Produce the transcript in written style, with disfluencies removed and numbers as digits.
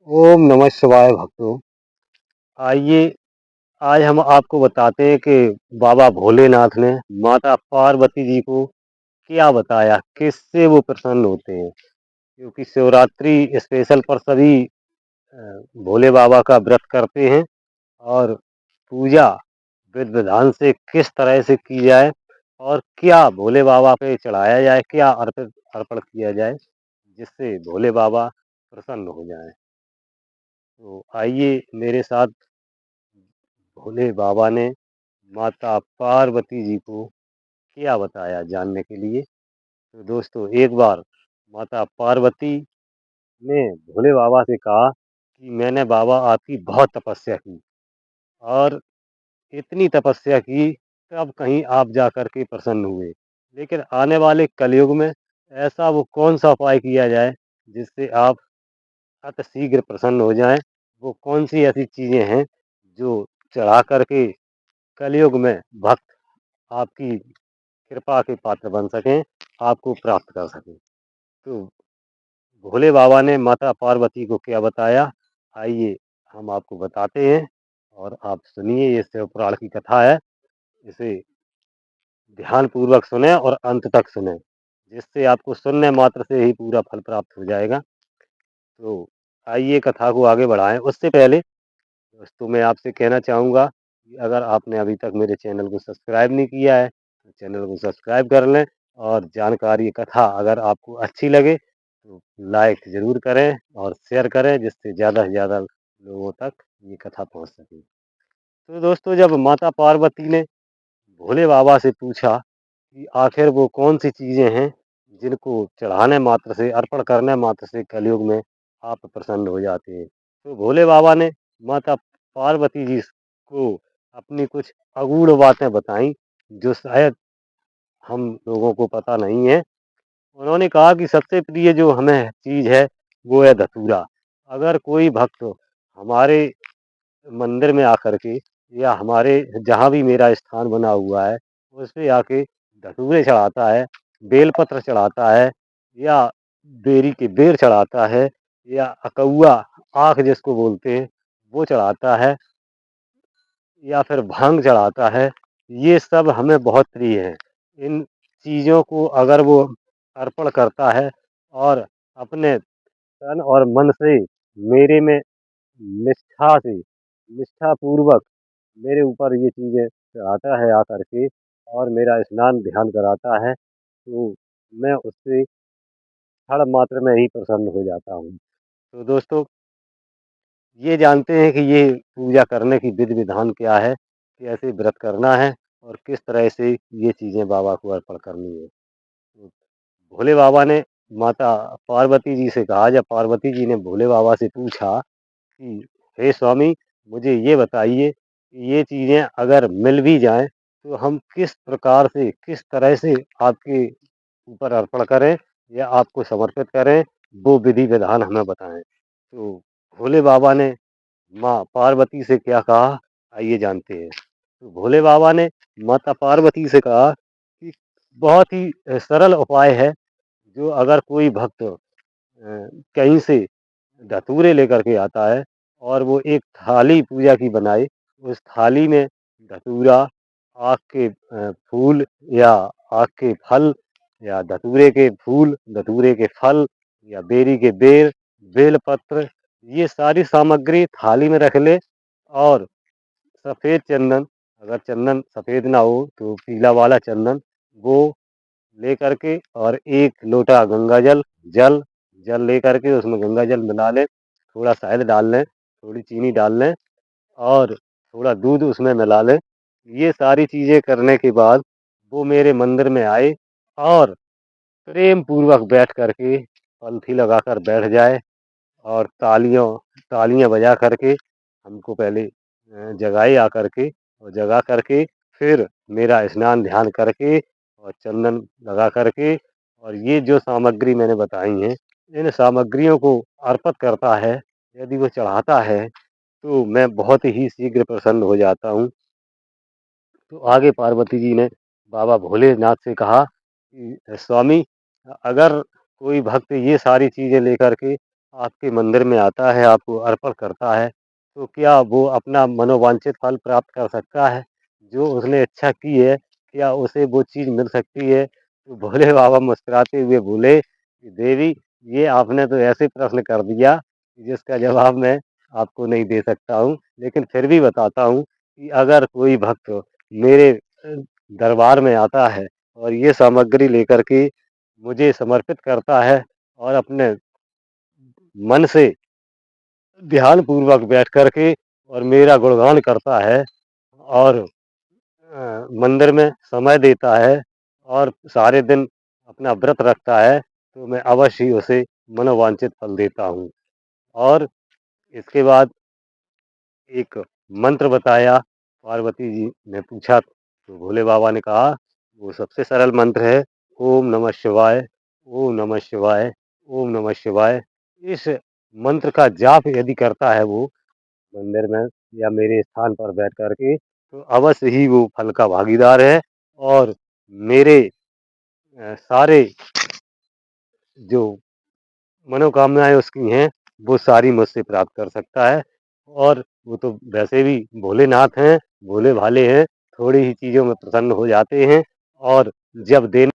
ओम नमः शिवाय भक्तों। आइए आज हम आपको बताते हैं कि बाबा भोलेनाथ ने माता पार्वती जी को क्या बताया, किससे वो प्रसन्न होते हैं। क्योंकि शिवरात्रि स्पेशल पर सभी भोले बाबा का व्रत करते हैं और पूजा विधि विधान से किस तरह से की जाए और क्या भोले बाबा पे चढ़ाया जाए, क्या अर्पित अर्पण किया जाए जिससे भोले बाबा प्रसन्न हो जाएं। तो आइए मेरे साथ भोले बाबा ने माता पार्वती जी को क्या बताया जानने के लिए। तो दोस्तों एक बार माता पार्वती ने भोले बाबा से कहा कि मैंने बाबा आपकी बहुत तपस्या की और इतनी तपस्या की तब कहीं आप जा कर के प्रसन्न हुए। लेकिन आने वाले कलयुग में ऐसा वो कौन सा उपाय किया जाए जिससे आप अति शीघ्र प्रसन्न हो जाएं। वो कौन सी ऐसी चीजें हैं जो चढ़ा करके कलयुग में भक्त आपकी कृपा के पात्र बन सकें, आपको प्राप्त कर सकें। तो भोले बाबा ने माता पार्वती को क्या बताया, आइए हम आपको बताते हैं और आप सुनिए। ये शिव पुराण की कथा है, इसे ध्यानपूर्वक सुने और अंत तक सुने, जिससे आपको सुनने मात्र से ही पूरा फल प्राप्त हो जाएगा। तो आइए कथा को आगे बढ़ाएं। उससे पहले दोस्तों मैं आपसे कहना चाहूँगा कि अगर आपने अभी तक मेरे चैनल को सब्सक्राइब नहीं किया है तो चैनल को सब्सक्राइब कर लें और जानकारी कथा अगर आपको अच्छी लगे तो लाइक ज़रूर करें और शेयर करें, जिससे ज़्यादा से ज़्यादा लोगों तक ये कथा पहुंच सके। तो दोस्तों जब माता पार्वती ने भोले बाबा से पूछा कि आखिर वो कौन सी चीज़ें हैं जिनको चढ़ाने मात्र से, अर्पण करने मात्र से कलयुग में आप प्रसन्न हो जाते हैं। तो भोले बाबा ने माता पार्वती जी को अपनी कुछ अगूढ़ बातें बताई जो शायद हम लोगों को पता नहीं है। उन्होंने कहा कि सबसे प्रिय जो हमें चीज़ है वो है धतूरा। अगर कोई भक्त हमारे मंदिर में आकर के या हमारे जहाँ भी मेरा स्थान बना हुआ है उस पे आके धतूरे चढ़ाता है, बेलपत्र चढ़ाता है या बेरी के बेर चढ़ाता है या अकौआ आँख जिसको बोलते हैं वो चढ़ाता है या फिर भांग चढ़ाता है, ये सब हमें बहुत प्रिय है। इन चीज़ों को अगर वो अर्पण करता है और अपने तन और मन से मेरे में निष्ठापूर्वक मेरे ऊपर ये चीज़ें चढ़ाता है आकर के और मेरा स्नान ध्यान कराता है, तो मैं उससे क्षण मात्र में ही प्रसन्न हो जाता हूँ। तो दोस्तों ये जानते हैं कि ये पूजा करने की विधि विधान क्या है, कैसे व्रत करना है और किस तरह से ये चीज़ें बाबा को अर्पण करनी है। तो भोले बाबा ने माता पार्वती जी से कहा, जब पार्वती जी ने भोले बाबा से पूछा कि हे स्वामी मुझे ये बताइए कि ये चीज़ें अगर मिल भी जाएँ तो हम किस प्रकार से, किस तरह से आपके ऊपर अर्पण करें या आपको समर्पित करें, वो विधि विधान हमें बताएँ। तो भोले बाबा ने माँ पार्वती से क्या कहा, आइए जानते हैं। तो भोले बाबा ने माता पार्वती से कहा कि बहुत ही सरल उपाय है, जो अगर कोई भक्त कहीं से धतूरे लेकर के आता है और वो एक थाली पूजा की बनाए, उस थाली में धतूरा, आक के फूल या आक के फल या धतूरे के फूल, धतूरे के फल या बेरी के बेर, बेलपत्र, ये सारी सामग्री थाली में रख ले और सफ़ेद चंदन, अगर चंदन सफ़ेद ना हो तो पीला वाला चंदन, वो लेकर के और एक लोटा गंगा जल, जल जल लेकर के उसमें गंगा जल मिला लें, थोड़ा शहद डाल लें, थोड़ी चीनी डाल लें और थोड़ा दूध उसमें मिला लें। ये सारी चीज़ें करने के बाद वो मेरे मंदिर में आए और प्रेम पूर्वक बैठ कर के पलथी लगाकर बैठ जाए और तालियाँ बजा कर के हमको पहले जगाए आकर के और जगा कर के फिर मेरा स्नान ध्यान करके और चंदन लगा कर के और ये जो सामग्री मैंने बताई हैं, इन सामग्रियों को अर्पित करता है, यदि वो चढ़ाता है, तो मैं बहुत ही शीघ्र प्रसन्न हो जाता हूँ। तो आगे पार्वती जी ने बाबा भोलेनाथ से कहा कि स्वामी अगर कोई भक्त ये सारी चीज़ें लेकर के आपके मंदिर में आता है, आपको अर्पण करता है, तो क्या वो अपना मनोवांछित फल प्राप्त कर सकता है? जो उसने इच्छा की है, क्या उसे वो चीज़ मिल सकती है? तो भोले बाबा मुस्कुराते हुए बोले कि देवी, ये आपने तो ऐसे प्रश्न कर दिया, जिसका जवाब मैं आपको नहीं दे सकता हूँ। लेकिन फिर भी बताता हूँ कि अगर कोई भक्त मेरे दरबार में आता है और ये सामग्री लेकर के मुझे समर्पित करता है और अपने मन से ध्यानपूर्वक बैठ कर के और मेरा गुणगान करता है और मंदिर में समय देता है और सारे दिन अपना व्रत रखता है, तो मैं अवश्य ही उसे मनोवांछित फल देता हूँ। और इसके बाद एक मंत्र बताया, पार्वती जी ने पूछा तो भोले बाबा ने कहा, वो सबसे सरल मंत्र है, ओम नमः शिवाय, ओम नमः शिवाय, ओम नमः शिवाय। इस मंत्र का जाप यदि करता है वो मंदिर में या मेरे स्थान पर बैठ कर के, तो अवश्य ही वो फल का भागीदार है और मेरे सारे जो मनोकामनाएँ उसकी हैं, वो सारी मुझसे प्राप्त कर सकता है। और वो तो वैसे भी भोलेनाथ हैं, भोले-भाले हैं, थोड़ी ही चीज़ों में प्रसन्न हो जाते हैं और जब देन